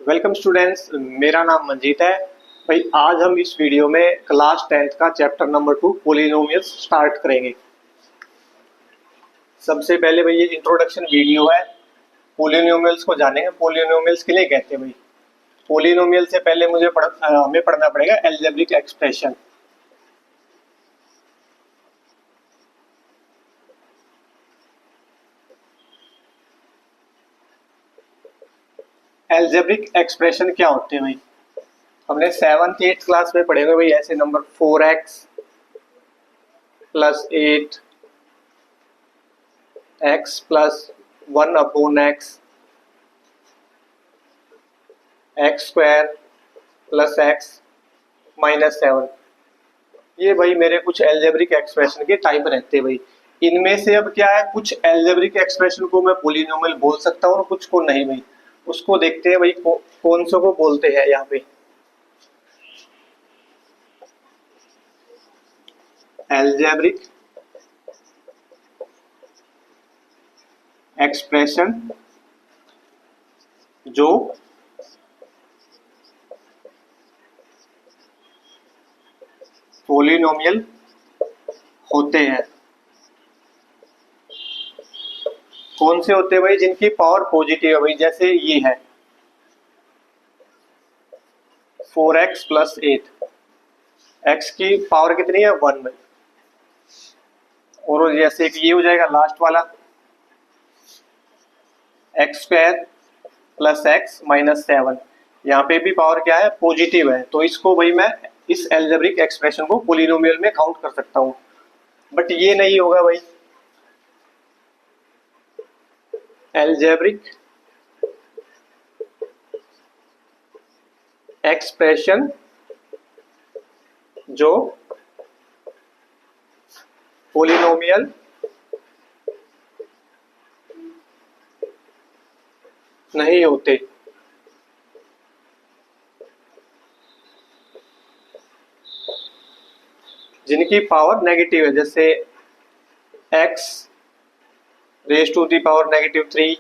Welcome students, मेरा नाम मंजीत है। भाई आज हम इस वीडियो में क्लास 10th का चैप्टर नंबर 2 पॉलिनोमियल्स स्टार्ट करेंगे। सबसे पहले भाई ये इंट्रोडक्शन वीडियो है। पॉलिनोमियल्स को जानेंगे। पॉलिनोमियल्स के लिए कहते हैं भाई, पॉलिनोमियल से पहले हमें पढ़ना पड़ेगा अलजेब्रिक एक्सप्रेशन। अलजेब्रिक एक्सप्रेशन क्या होते हैं भाई? हमने 7th 8th क्लास में पढ़े हुए भाई ऐसे number 4x plus 8 x plus 1/x x square plus x minus 7। ये भाई मेरे कुछ एल्जेब्रिक एक्सप्रेशन के टाइप रहते हैं भाई। इनमें से अब क्या है, कुछ एल्जेब्रिक एक्सप्रेशन को मैं पॉलिनोमियल बोल सकता हूँ और कुछ को नहीं भाई। उसको देखते हैं भाई कौन से को बोलते हैं यहाँ पे। एल्जेब्रिक एक्सप्रेशन जो पॉलिनोमियल होते हैं। कौन से होते हैं भाई? जिनकी पावर पॉजिटिव है भाई। जैसे ये है 4x प्लस 8, x की पावर कितनी है? 1 भाई। और जैसे एक ये हो जाएगा लास्ट वाला x square plus x minus 7। यहाँ पे भी पावर क्या है? पॉजिटिव है। तो इसको भाई मैं इस एल्जेब्रिक एक्सप्रेशन को पॉलिनोमियल में काउंट कर सकता हूँ। बट ये नहीं होगा भाई। एल्जेब्रिक एक्सप्रेशन जो पॉलिनोमियल नहीं होते। जिनकी पावर नेगेटिव है, जैसे x raise to the power -3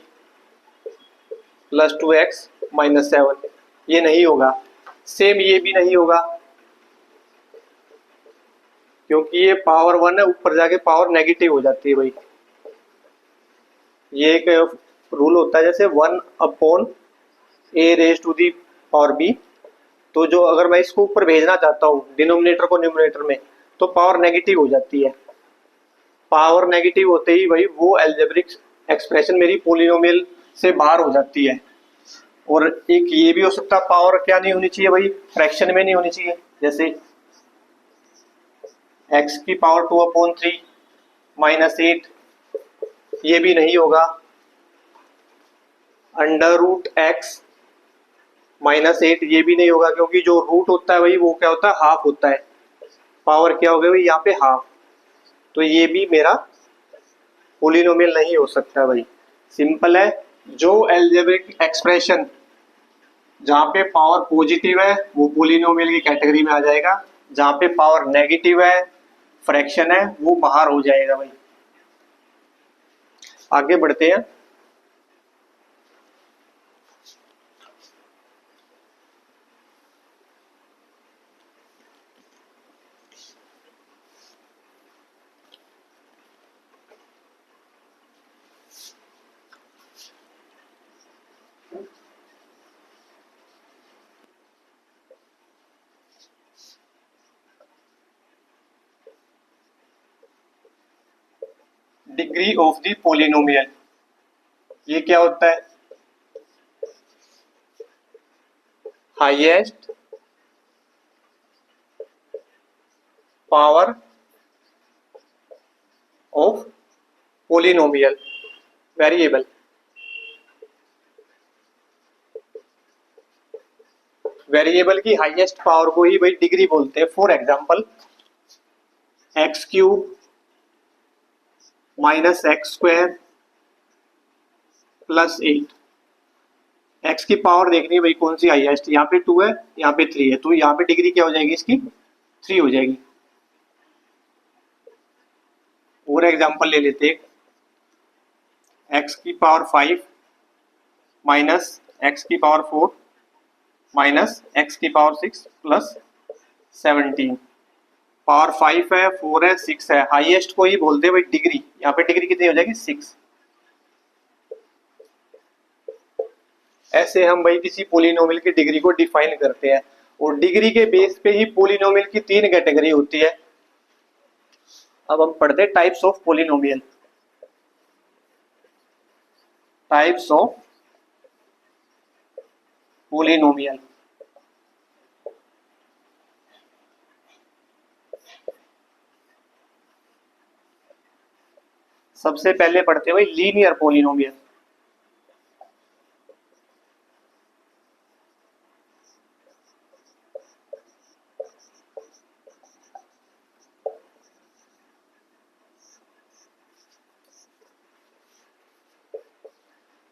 plus 2x minus 7। ये नहीं होगा। सेम ये भी नहीं होगा क्योंकि ये पावर 1 है, ऊपर जाके पावर नेगेटिव हो जाती है भाई। ये एक रूल होता है, जैसे 1/a raise to the power b। तो जो अगर मैं इसको ऊपर भेजना चाहता हूँ डिनोमिनेटर को न्यूमरेटर में, तो पावर नेगेटिव हो जाती है। पावर नेगेटिव होते ही भाई वो एल्जेब्रिक एक्सप्रेशन मेरी पॉलिनोमियल से बाहर हो जाती है। और एक ये भी हो सकता है, पावर क्या नहीं होनी चाहिए भाई? फ्रैक्शन में नहीं होनी चाहिए। जैसे x की पावर 2/3 माइनस 8, ये भी नहीं होगा। √x माइनस 8, ये भी नहीं होगा क्योंकि जो रूट होता है भाई वो क्या होता है? हाफ होता है। पावर क्या हो गया भाई यहाँ पे? हाफ। तो ये भी मेरा पॉलिनोमियल नहीं हो सकता भाई। सिंपल है। जो एल्जेब्रिक एक्सप्रेशन जहाँ पे पावर पॉजिटिव है वो पॉलिनोमियल की कैटेगरी में आ जाएगा। जहाँ पे पावर नेगेटिव है, फ्रैक्शन है, वो बाहर हो जाएगा भाई। आगे बढ़ते हैं। डिग्री ऑफ द पॉलिनोमियल, ये क्या होता है? Highest power of polynomial variable. Variable की हाईएस्ट पावर को ही भाई डिग्री बोलते हैं। For example x³ minus x square plus 8। x की पावर देखनी है भाई कौन सी हाईएस्ट। यहाँ पे 2 है, यहाँ पे 3 है, तो यहाँ पे डिग्री क्या हो जाएगी इसकी? 3 हो जाएगी। और एग्जांपल ले लेते हैं, x की पावर 5 माइनस एक्स की पावर 4 माइनस एक्स की पावर 6 प्लस 17, पावर 5 है, 4 है, 6 है, हाईएस्ट को ही बोलते हैं भाई डिग्री। यहाँ पे डिग्री कितनी हो जाएगी 6। ऐसे हम भाई किसी पोलिनोमियल की डिग्री को डिफाइन करते हैं, और डिग्री के बेस पे ही पोलिनोमियल की 3 कैटेगरी होती है। अब हम पढ़ते हैं types of polynomial. Types of polynomial. सबसे पहले पढ़ते हैं भाई लीनियर पोलिनोमियल।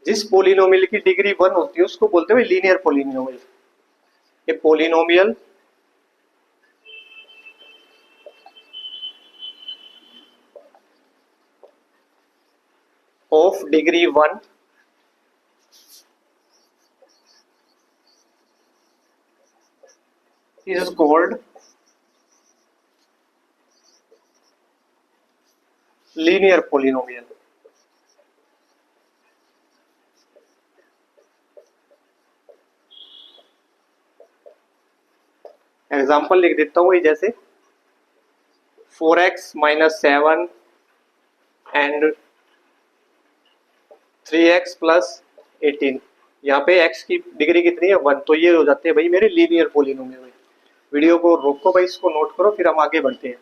जिस पोलिनोमियल की डिग्री 1 होती है उसको बोलते हैं लीनियर पोलिनोमियल। ये polynomial of degree 1 is called linear polynomial। Example लिख देता हूँ, जैसे 4x minus 7 and 3x plus 18। यहाँ पे x की डिग्री कितनी है 1, तो ये हो जाते हैं भाई मेरे लीनियर पोलिनोमियल। वीडियो को रोको भाई, इसको नोट करो, फिर हम आगे बढ़ते हैं।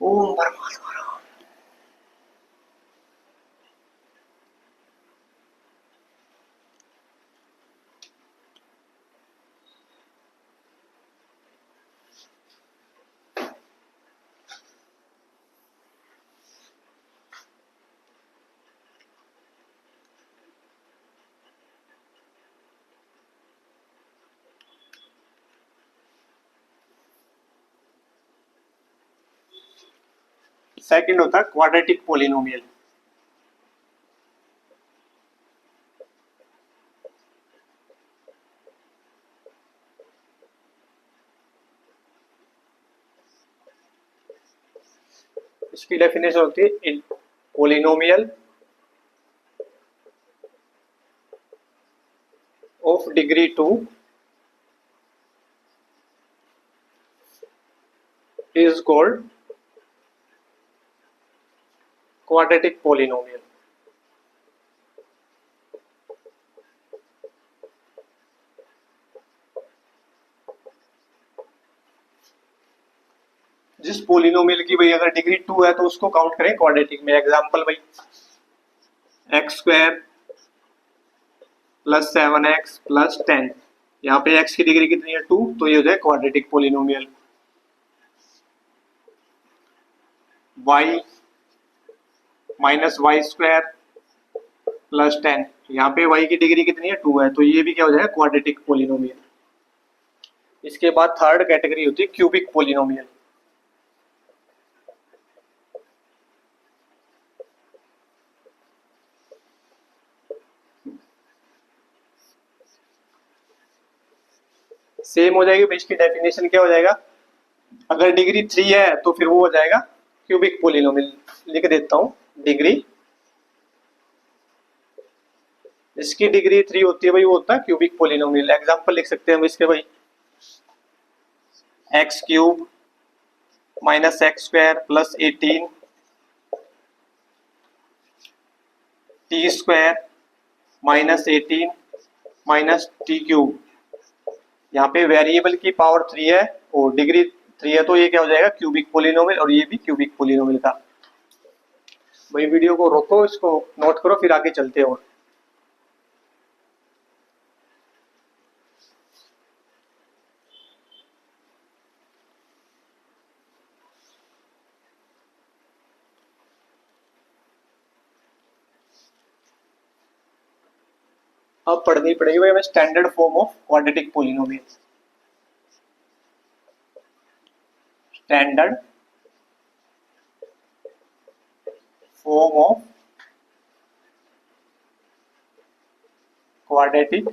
ओम परमात्मा। सेकंड होता है क्वाड्रेटिक पोलिनोमियल। इसकी डेफिनेशन होती है polynomial of degree 2 is called quadratic polynomial। जिस पोलिनोमियल की भाई अगर डिग्री 2 है तो उसको काउंट करें क्वाड्रेटिक में। एग्जांपल भाई x square plus 7x plus 10, यहाँ पे x की डिग्री कितनी है 2, तो ये हो जाए quadratic polynomial. y minus y square plus 10, यहाँ पे y की डिग्री कितनी है 2 है, तो ये भी क्या हो जाएगा क्वाड्रेटिक पोलिनोमियल। इसके बाद थर्ड कैटेगरी होती है क्यूबिक पोलिनोमियल। सेम हो जाएगी भाई, इसकी डेफिनेशन क्या हो जाएगा, अगर डिग्री 3 है तो फिर वो हो जाएगा क्यूबिक पोलिनोमियल। लिख देता हूं डिग्री, इसकी डिग्री 3 होती है भाई, वो होता है क्यूबिक पोलिनोमियल। एग्जांपल लिख सकते हैं हम इसके भाई x cube minus x square plus 18 T square minus 18 minus T cube. यहाँ पे वेरिएबल की पावर 3 है और डिग्री 3 है, तो ये क्या हो जाएगा क्यूबिक पोलिनोमियल, और ये भी क्यूबिक पोलिनोमियल का। भाई वीडियो को रोको, इसको नोट करो, फिर आगे चलते हैं। और अब पढ़नी पड़ेगी भाई हमें standard form of quadratic polynomial. Standard form of quadratic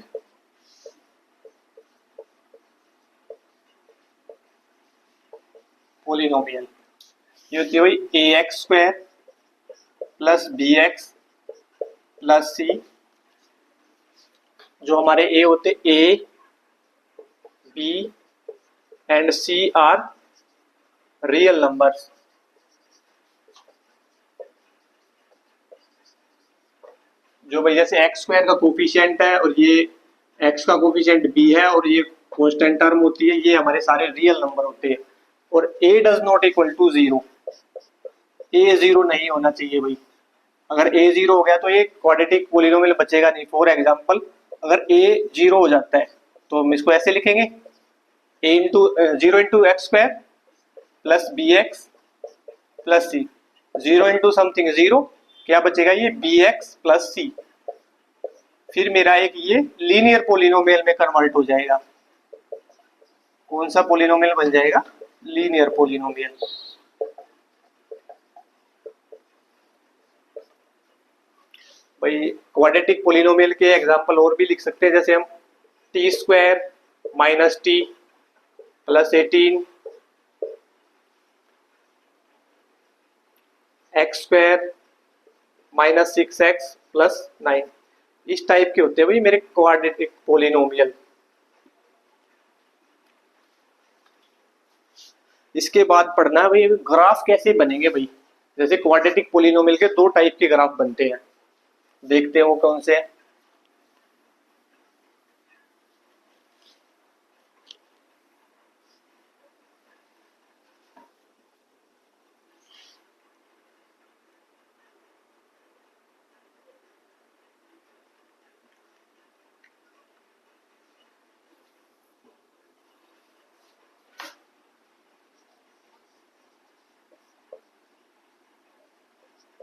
polynomial. ये होती है भाई A X square plus B X plus C. जो हमारे ए होते A B and C are real numbers. जो भाई जैसे एक्स स्क्वायर का कोफिशिएंट है और ये एक्स का कोफिशिएंट बी है और ये कांस्टेंट टर्म होती है, ये हमारे सारे रियल नंबर होते हैं। और A does not equal to zero, A zero नहीं होना चाहिए भाई। अगर ए जीरो हो गया तो ये क्वाड्रेटिक पोलिनोमियल बचेगा नहीं। फॉर एग्जांपल अगर ए जीरो हो जाता है तो हम इसको ऐसे लिखेंगे A into zero into X square plus B X plus C. Zero into something zero, क्या बचेगा ये बी एक्स प्लस सी। फिर मेरा एक ये लीनियर पोलिनोमियल में कन्वर्ट हो जाएगा। कौन सा पोलिनोमियल बन जाएगा? Linear polynomial. भाई क्वाड्रेटिक पोलिनोमियल के एग्जांपल और भी लिख सकते हैं, जैसे हम T square minus T plus 18 x square minus 6x plus 9। इस टाइप के होते हैं भाई मेरे क्वाड्रेटिक पोलिनोमियल। इसके बाद पढ़ना है भाई ग्राफ कैसे बनेंगे भाई। जैसे क्वाड्रेटिक पोलिनोमियल के दो टाइप के ग्राफ बनते हैं, देखते हैं वो कौन से हैं।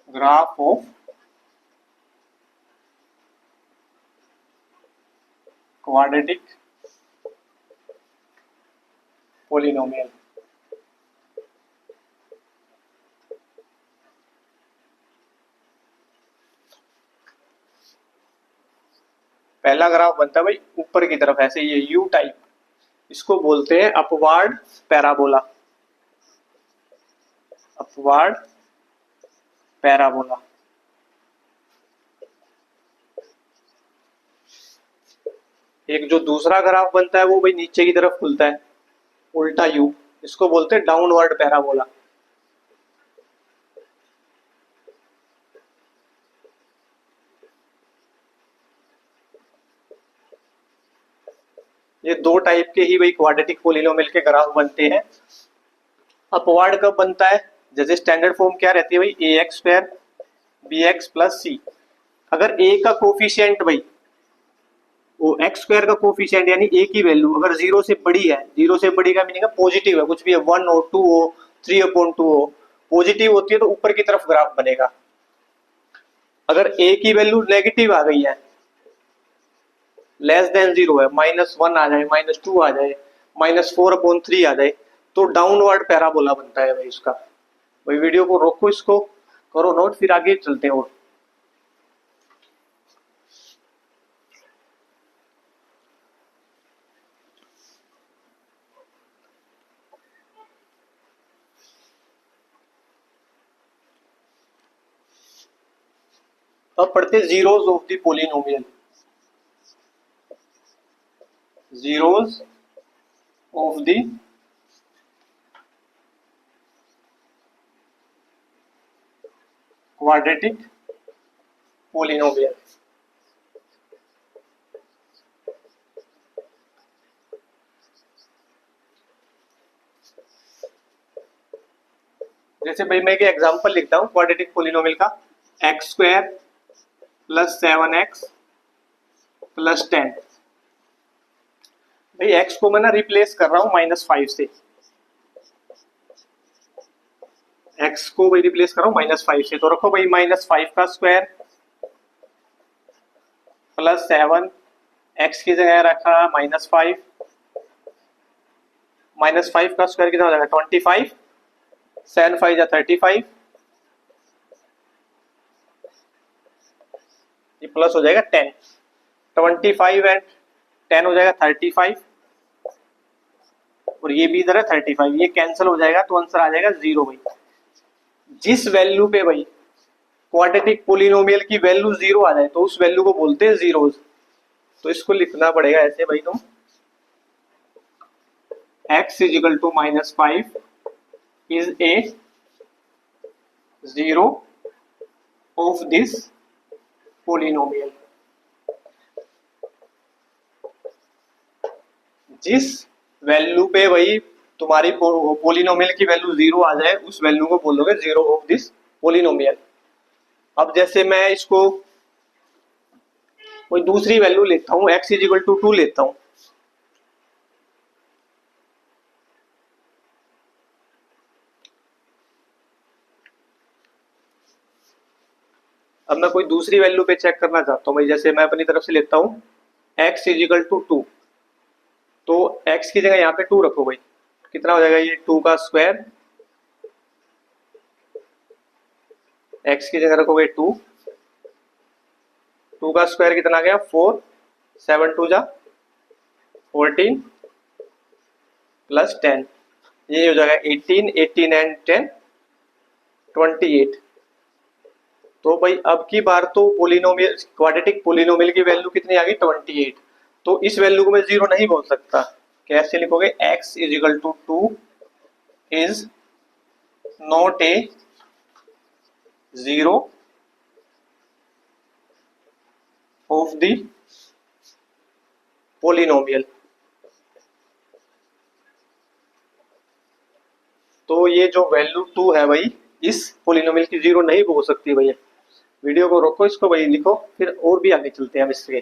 Graph of quadratic polynomial. पहला ग्राफ बनता है भाई ऊपर की तरफ ऐसे, ये यू टाइप, इसको बोलते हैं अपवार्ड पैराबोला। Upward parabola. एक जो दूसरा ग्राफ बनता है वो भाई नीचे की तरफ खुलता है, उल्टा यू, इसको बोलते हैं डाउनवर्ड पैराबोला। ये दो टाइप के ही भाई क्वाड्रेटिक पोलिनोमियल के ग्राफ बनते हैं। अपवार्ड कब बनता है? जैसे स्टैंडर्ड फॉर्म क्या रहती है भाई, A X square B X plus C. अगर ए का कोफिशिएंट भाई वो एक्स स्क्वायर का कोफिशिएंट यानी ए की वैल्यू अगर जीरो से बड़ी है, जीरो से बड़ी का मीनिंग है पॉजिटिव है, कुछ भी है, 1 हो 2 हो 3/2 हो, पॉजिटिव होती है तो ऊपर की तरफ ग्राफ बनेगा। अगर ए की वैल्यू नेगेटिव आ गई है, लेस देन जीरो है, -1 आ जाए, -2 आ जाए, -4/3 आ जाए, तो डाउनवर्ड पैराबोला बनता है भाई उसका। भाई वीडियो को रोको, इसको करो नोट, फिर आगे चलते हैं। और अब पढ़ते zeros of the polynomial. Zeros of the quadratic polynomial. जैसे भाई मैं एक एग्जांपल लिखता हूं क्वाड्रेटिक पोलिनोमियल का, x square plus 7x plus 10। भाई एक्स को मैं ना रिप्लेस कर रहा हूं -5 से, एक्स को भाई रिप्लेस कर रहा हूं -5 से, तो रखो भाई -5 का स्क्वायर प्लस 7, एक्स की जगह रखा -5, -5 का स्क्वायर कितना हो जाएगा 25, 7 5 जा 35, ये प्लस हो जाएगा 10। 25 एंड 10 हो जाएगा 35, और ये भी इधर है 35, ये कैंसिल हो जाएगा तो आंसर आ जाएगा 0 भाई। जिस वैल्यू पे भाई क्वाड्रेटिक पोलिनोमियल की वैल्यू 0 आ जाए तो उस वैल्यू को बोलते हैं जीरोज। तो इसको लिखना पड़ेगा ऐसे भाई, तुम x is equal to -5 is a zero of this polynomial. जिस वैल्यू पे भाई तुम्हारी पोलिनोमियल की वैल्यू 0 आ जाए उस वैल्यू को बोलोगे जीरो ऑफ दिस पोलिनोमियल। अब जैसे मैं इसको कोई दूसरी वैल्यू लेता हूं, x इज इक्वल टू 2 लेता हूं। अब मैं कोई दूसरी वैल्यू पे चेक करना चाहता हूं भाई, जैसे मैं अपनी तरफ से लेता हूं x इज इक्वल टू 2, तो x की जगह यहाँ पे 2 रखो भाई, कितना हो जाएगा ये 2 का स्क्वायर, x की जगह रखोगे 2, 2 का स्क्वायर कितना आ गया 4, 7 2 जा 14 प्लस 10, ये हो जाएगा 18, 18 एंड 10 28। तो भाई अब की बार तो पोलिनोमियल क्वाड्रेटिक पोलिनोमियल की वैल्यू कितनी आ गई 28। तो इस वैल्यू को मैं जीरो नहीं बोल सकता, कैसे लिखोगे x is equal to 2 is not a zero of the polynomial. तो ये जो वैल्यू 2 है भाई इस पोलिनोमियल की जीरो नहीं हो सकती भैया। वीडियो को रोको, इसको भाई लिखो, फिर और भी आगे चलते हैं हम इससे।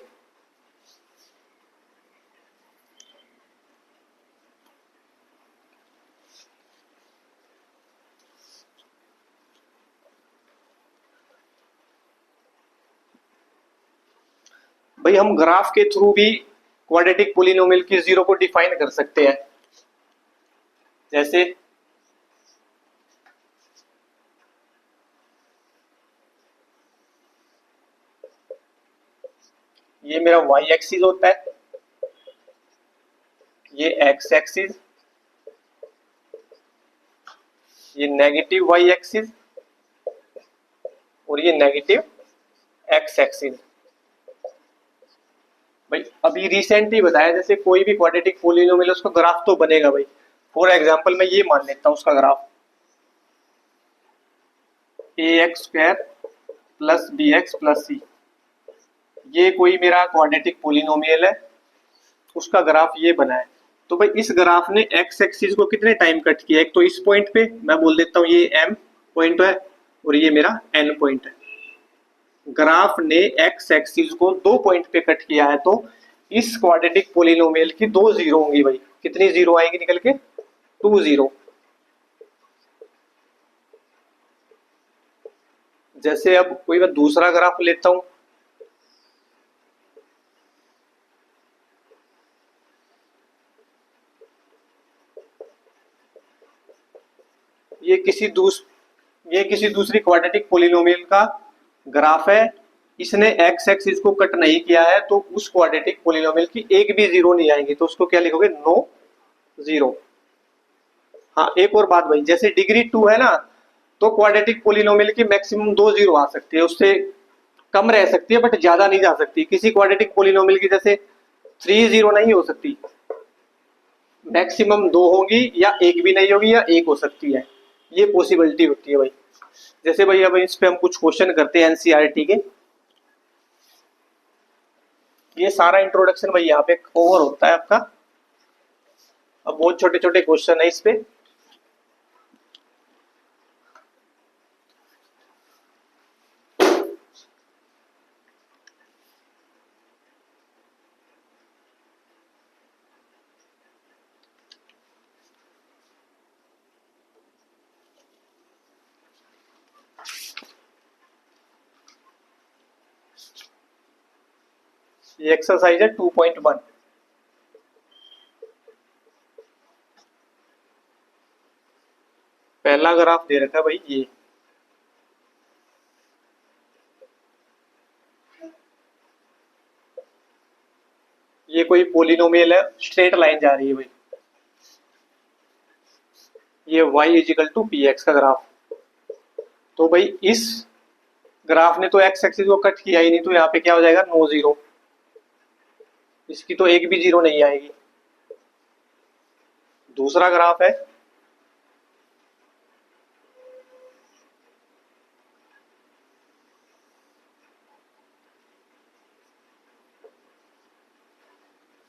भाई हम ग्राफ के थ्रू भी क्वाड्रेटिक पोलिनोमियल की जीरो को डिफाइन कर सकते हैं। जैसे ये मेरा y एक्सिस होता है, ये x एक्सिस, ये नेगेटिव y एक्सिस और ये नेगेटिव x एक्सिस। भाई अभी रिसेंटली बताया जैसे कोई भी क्वाड्रेटिक पोलिनोमियल उसका ग्राफ तो बनेगा भाई। फॉर एग्जांपल मैं ये मान लेता हूं उसका graph ax square plus bx plus c, ये कोई मेरा क्वाड्रेटिक पोलिनोमियल है, उसका ग्राफ ये बना है। तो भाई इस ग्राफ ने x एक्सिस को कितने टाइम कट किया, एक तो इस पॉइंट पे मैं बोल देता हूँ ये m पॉइंट है और ये मेरा n पॉइंट है। ग्राफ ने x एक्सिस को 2 पॉइंट पे कट किया है, तो इस क्वाड्रेटिक पोलिनोमियल की 2 जीरो होंगी भाई। कितनी जीरो आएंगी निकल के 2 जीरो। जैसे अब कोई मैं दूसरा ग्राफ लेता हूं, ये किसी दूसरी क्वाड्रेटिक पोलिनोमियल का ग्राफ है, इसने x एक्सिस को कट नहीं किया है, तो उस क्वाड्रेटिक पोलिनोमियल की एक भी जीरो नहीं आएंगी, तो उसको क्या लिखोगे नो जीरो। हाँ एक और बात भाई, जैसे डिग्री 2 है ना, तो क्वाड्रेटिक पोलिनोमियल की मैक्सिमम 2 जीरो आ सकती है, उससे कम रह सकती है बट ज्यादा नहीं जा सकती। किसी क्वाड्रेटिक पोलिनोमियल की जैसे 3 जीरो नहीं हो सकती, मैक्सिमम 2 होगी या एक भी नहीं होगी या एक हो सकती है, ये पॉसिबिलिटी होती है भाई। जैसे भाई अब इस पे हम कुछ क्वेश्चन करते हैं एनसीईआरटी के। ये सारा इंट्रोडक्शन भाई यहाँ पे कवर होता है आपका। अब बहुत छोटे छोटे क्वेश्चन है इस पे। ये एक्सरसाइज है 2.1। पहला ग्राफ दे रखा है भाई ये, ये कोई पोलिनोमियल है, स्ट्रेट लाइन जा रही है भाई, ये y is equal to P x का ग्राफ। तो भाई इस ग्राफ ने तो एक्स एक्सिस को कट किया ही नहीं, तो यहाँ पे क्या हो जाएगा, नो जीरो, इसकी तो एक भी जीरो नहीं आएगी। दूसरा ग्राफ है,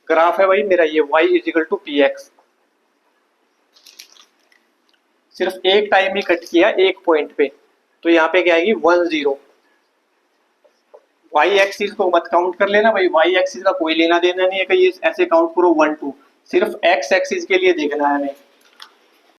ग्राफ है भाई मेरा ये y is equal to P x, सिर्फ एक टाइम ही कट किया एक पॉइंट पे, तो यहाँ पे क्या आएगी 10। वाई एक्सिस को मत काउंट कर लेना भाई, वाई एक्सिस का कोई लेना देना नहीं है कि ये ऐसे काउंट करो 1 2, सिर्फ एक्स एक्सिस के लिए देखना है हमें